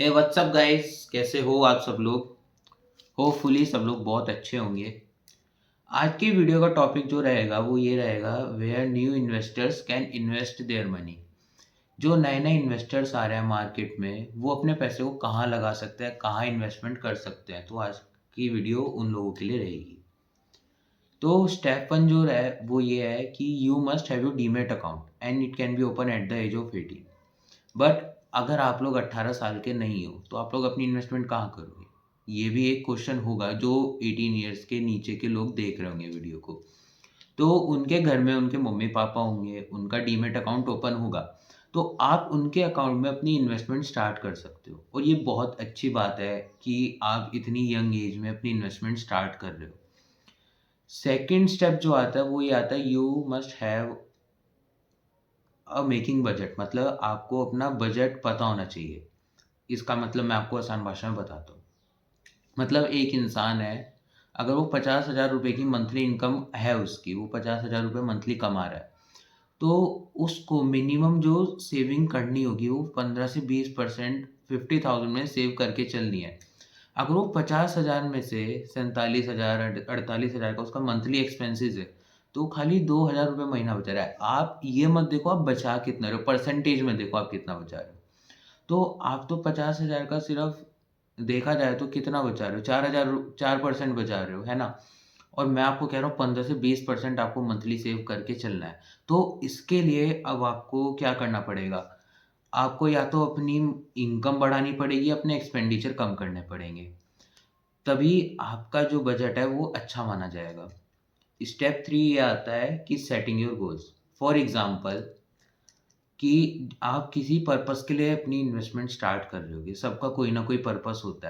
हे WhatsApp guys, कैसे हो आप सब लोग। होपफुली सब लोग बहुत अच्छे होंगे। आज की वीडियो का टॉपिक जो रहेगा वो ये रहेगा, where new investors can invest their money. जो नए नए इन्वेस्टर्स आ रहे हैं मार्केट में, वो अपने पैसे को कहाँ लगा सकते हैं, कहाँ इन्वेस्टमेंट कर सकते हैं। तो आज की वीडियो उन लोगों के लिए रहेगी। तो स्टेप वन जो है वो ये है कि you must have you demat account and it can be open at the age of 18। But अगर आप लोग 18 साल के नहीं हो तो आप लोग अपनी इन्वेस्टमेंट कहाँ करोगे? ये भी एक क्वेश्चन होगा जो 18 ईयर्स के नीचे के लोग देख रहे होंगे वीडियो को। तो उनके घर में उनके मम्मी-पापा होंगे, उनका डीमैट अकाउंट ओपन होगा, तो आप उनके अकाउंट में अपनी इन्वेस्टमेंट स्टार्ट कर सकते हो। और ये बहुत अच्छी बात है कि आप इतनी यंग एज में अपनी इन्वेस्टमेंट स्टार्ट कर रहे हो। सेकंड स्टेप जो आता है वो ये आता है, you must have making budget. मतलब आपको अपना बजट पता होना चाहिए। इसका मतलब मैं आपको आसान भाषा में बताता हूँ। मतलब एक इंसान है, अगर वो 50,000 रुपए की मंथली इनकम है उसकी, वो 50,000 रुपए मंथली कमा रहा है, तो उसको मिनिमम जो सेविंग करनी होगी वो 15 से 20% 50,000 में सेव करके चलनी है। अगर वो 50,000 में से 47,000 48,000 का उसका मंथली एक्सपेंसेस है, तो खाली 2,000 रुपए महीना बचा रहा है। आप ये मत देखो आप बचा कितना रहे हो, परसेंटेज में देखो आप कितना बचा रहे हो। तो आप तो 50,000 का सिर्फ देखा जाए तो कितना बचा रहे हो? 4,000 4% बचा रहे हो, है ना? और मैं आपको कह रहा हूँ 15 से 20% आपको मंथली सेव करके चलना है। तो इसके लिए अब आपको क्या करना पड़ेगा? आपको या तो अपनी इनकम बढ़ानी पड़ेगी, अपने एक्सपेंडिचर कम करने पड़ेंगे। तभी आपका जो बजट है वो अच्छा माना जाएगा। स्टेप 3 ये आता है कि setting your goals. For example कि आप किसी पर्पस के लिए अपनी इन्वेस्टमेंट स्टार्ट कर रहे होगे। सबका कोई ना कोई पर्पस होता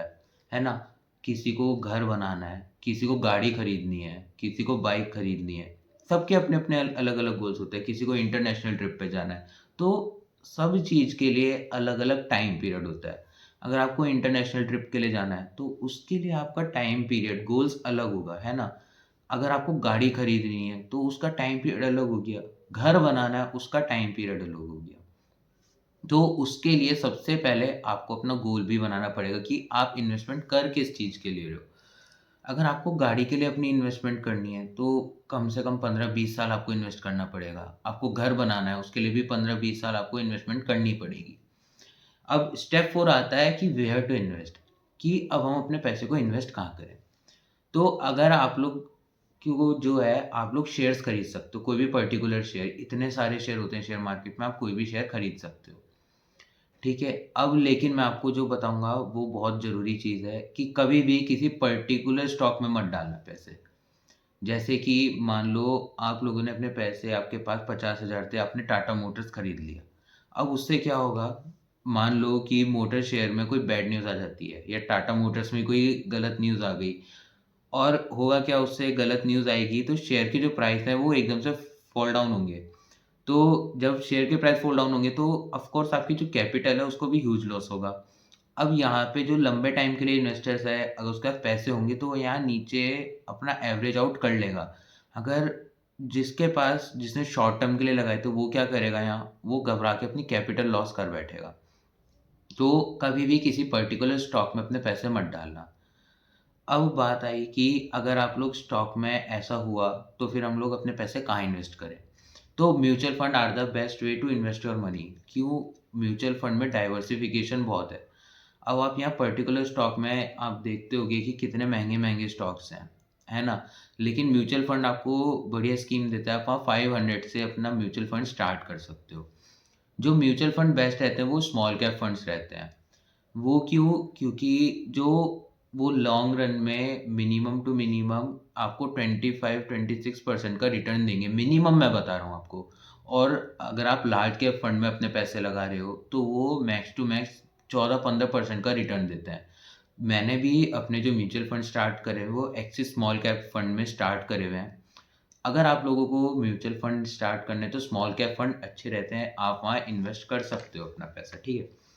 है ना? किसी को घर बनाना है, किसी को गाड़ी खरीदनी है, किसी को बाइक खरीदनी है। सबके अपने-अपने अलग-अलग गोल्स होते हैं। किसी को इंटरनेशनल ट्रिप पे जाना है। तो सब चीज़ के लिए अलग-अलग टाइम पीरियड होता है। अगर आपको इंटरनेशनल ट्रिप के लिए जाना है, तो उसके लिए आपका टाइम पीरियड गोल्स अलग होगा, है ना? अगर आपको गाड़ी खरीदनी है, तो उसका टाइम पीरियड अलग हो गया। घर बनाना है, उसका टाइम पीरियड अलग हो गया। तो उसके लिए सबसे पहले आपको अपना गोल भी बनाना पड़ेगा कि आप इन्वेस्टमेंट कर किस चीज़ के लिए रहे हो। अगर आपको गाड़ी के लिए अपनी इन्वेस्टमेंट करनी है, तो कम से कम 15-20 साल आपको इन्वेस्ट करना पड़ेगा। आपको घर बनाना है, उसके लिए भी 15-20 साल आपको इन्वेस्टमेंट करनी पड़ेगी। अब स्टेप 4 आता है कि वेयर टू इन्वेस्ट, कि अब हम अपने पैसे को इन्वेस्ट कहाँ करें। तो अगर आप लोग को जो है आप लोग शेयर्स खरीद सकते हो, कोई भी पर्टिकुलर शेयर, इतने सारे शेयर होते हैं शेयर मार्केट में, आप कोई भी शेयर खरीद सकते हो। ठीक है? अब लेकिन मैं आपको जो बताऊँगा वो बहुत ज़रूरी चीज़ है कि कभी भी किसी पर्टिकुलर स्टॉक में मत डालना पैसे। जैसे कि मान लो आप लोगों ने अपने पैसे, आपके पास 50,000 थे, आपने टाटा मोटर्स खरीद लिया। अब उससे क्या होगा? मान लो कि मोटर शेयर में कोई बैड न्यूज़ आ जाती है या टाटा मोटर्स में कोई गलत न्यूज़ आ गई, और होगा क्या, उससे गलत न्यूज़ आएगी तो शेयर की जो प्राइस है वो एकदम से फॉल डाउन होंगे। तो जब शेयर के प्राइस फॉल डाउन होंगे तो ऑफ कोर्स आपकी जो कैपिटल है उसको भी ह्यूज लॉस होगा। अब यहाँ पे जो लंबे टाइम के लिए इन्वेस्टर्स है, अगर उसके पास पैसे होंगे तो वो यहाँ नीचे अपना एवरेज आउट कर लेगा। अगर जिसके पास जिसने शॉर्ट टर्म के लिए लगाए तो वो क्या करेगा, यहाँ वो घबरा के अपनी कैपिटल लॉस कर बैठेगा। तो कभी भी किसी पर्टिकुलर स्टॉक में अपने पैसे मत डालना। अब बात आई कि अगर आप लोग स्टॉक में ऐसा हुआ तो फिर हम लोग अपने पैसे कहाँ इन्वेस्ट करें? तो mutual fund are the best way to invest your money. क्यों? म्यूचुअल फंड में डाइवर्सिफिकेशन बहुत है। अब आप यहाँ पर्टिकुलर स्टॉक में आप देखते होंगे कि कितने महँगे-महँगे स्टॉक्स हैं, है ना? लेकिन म्यूचुअल फंड आपको बढ़िया स्कीम देता है, आप वहाँ 500 से अपना म्यूचुअल फंड स्टार्ट कर सकते हो। जो म्यूचुअल फंड बेस्ट रहते हैं वो स्मॉल कैप फंड्स रहते हैं। वो क्यों? क्योंकि जो वो लॉन्ग रन में मिनिमम टू मिनिमम आपको 25-26% का रिटर्न देंगे, मिनिमम मैं बता रहा हूँ आपको। और अगर आप लार्ज कैप फंड में अपने पैसे लगा रहे हो, तो वो मैक्स टू मैक्स 14-15% का रिटर्न देते हैं। मैंने भी अपने जो म्यूचुअल फंड स्टार्ट करे हैं, वो एक्सिस स्मॉल कैप फंड में स्टार्ट करे हुए हैं। अगर आप लोगों को म्यूचुअल फंड स्टार्ट करने हैं, तो स्मॉल कैप फंड अच्छे रहते हैं, आप वहाँ इन्वेस्ट कर सकते हो अपना पैसा, ठीक है?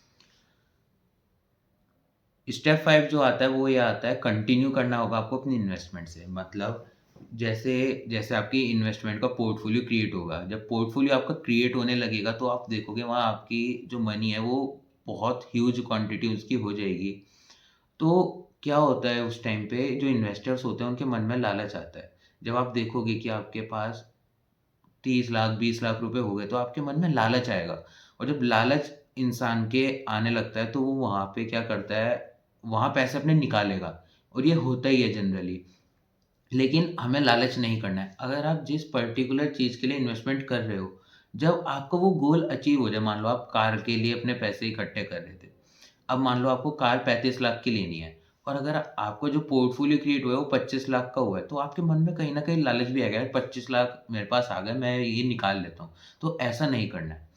स्टेप 5 जो आता है वो ये आता है, कंटिन्यू करना होगा आपको अपनी इन्वेस्टमेंट से। मतलब जैसे जैसे आपकी इन्वेस्टमेंट का पोर्टफोलियो क्रिएट होगा, जब पोर्टफोलियो आपका क्रिएट होने लगेगा तो आप देखोगे वहाँ आपकी जो मनी है वो बहुत ह्यूज क्वांटिटी उसकी हो जाएगी। तो क्या होता है उस टाइम पे जो इन्वेस्टर्स होते हैं उनके मन में लालच आता है। जब आप देखोगे कि आपके पास 30 लाख 20 लाख रुपए हो गए तो आपके मन में लालच आएगा, और जब लालच इंसान के आने लगता है तो वो वहाँ पे क्या करता है, वहाँ पैसे अपने निकालेगा, और ये होता ही है जनरली। लेकिन हमें लालच नहीं करना है। अगर आप जिस पर्टिकुलर चीज़ के लिए इन्वेस्टमेंट कर रहे हो, जब आपका वो गोल अचीव हो जाए, मान लो आप कार के लिए अपने पैसे इकट्ठे कर रहे थे। अब मान लो आपको कार 35 लाख की लेनी है, और अगर आपको जो पोर्टफोलियो क्रिएट हुआ है वो 25 लाख का हुआ है, तो आपके मन में कहीं न कहीं लालच भी आएगा, यार 25 लाख मेरे पास आ गए, मैं ये निकाल लेता हूँ। तो ऐसा नहीं करना है।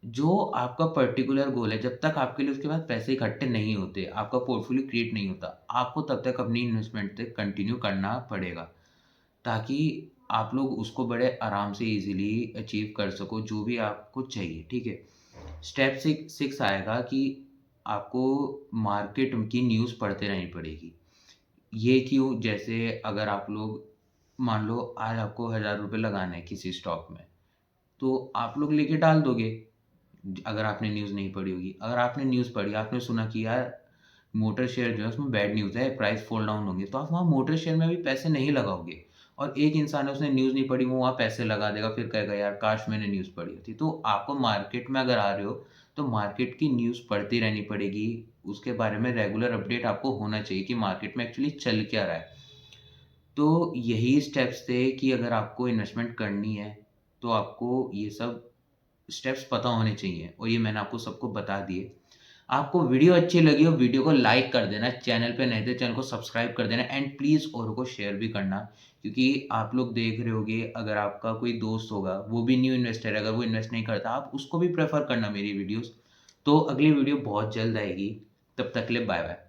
जो आपका पर्टिकुलर गोल है, जब तक आपके लिए उसके बाद पैसे इकट्ठे नहीं होते, आपका पोर्टफोलियो क्रिएट नहीं होता, आपको तब तक अपनी इन्वेस्टमेंट तक कंटिन्यू करना पड़ेगा। ताकि आप लोग उसको बड़े आराम से ईज़िली अचीव कर सको जो भी आपको चाहिए, ठीक है? स्टेप 6 आएगा कि आपको मार्केट की न्यूज़ पढ़ते रहनी पड़ेगी। ये क्यों? जैसे अगर आप लोग मान लो आज आपको ₹1000 लगाने हैं किसी स्टॉक में, तो आप लोग लेके डाल दोगे, अगर आपने न्यूज़ नहीं पढ़ी होगी। अगर आपने न्यूज़ पढ़ी, आपने सुना कि यार मोटर शेयर जो है उसमें बैड न्यूज़ है, प्राइस फॉल डाउन होंगे, तो आप वहाँ मोटर शेयर में भी पैसे नहीं लगाओगे। और एक इंसान है उसने न्यूज़ नहीं पढ़ी, वो वहाँ पैसे लगा देगा, फिर कहेगा यार काश मैंने न्यूज़ पढ़ी होती। तो आपको मार्केट में अगर आ रहे हो, तो मार्केट की न्यूज़ पढ़ती रहनी पड़ेगी, उसके बारे में रेगुलर अपडेट आपको होना चाहिए कि मार्केट में एक्चुअली चल क्या रहा है। तो यही स्टेप्स थे कि अगर आपको इन्वेस्टमेंट करनी है, तो आपको ये सब स्टेप्स पता होने चाहिए, और ये मैंने आपको सबको बता दिए। आपको वीडियो अच्छी लगी हो, वीडियो को लाइक कर देना, चैनल पे नए थे चैनल को सब्सक्राइब कर देना, एंड प्लीज़ औरों को शेयर भी करना, क्योंकि आप लोग देख रहे होंगे अगर आपका कोई दोस्त होगा, वो भी न्यू इन्वेस्टर है, अगर वो इन्वेस्ट नहीं करता, आप उसको भी प्रेफ़र करना मेरी वीडियोज़। तो अगली वीडियो बहुत जल्द आएगी, तब तक के लिए बाय-बाय।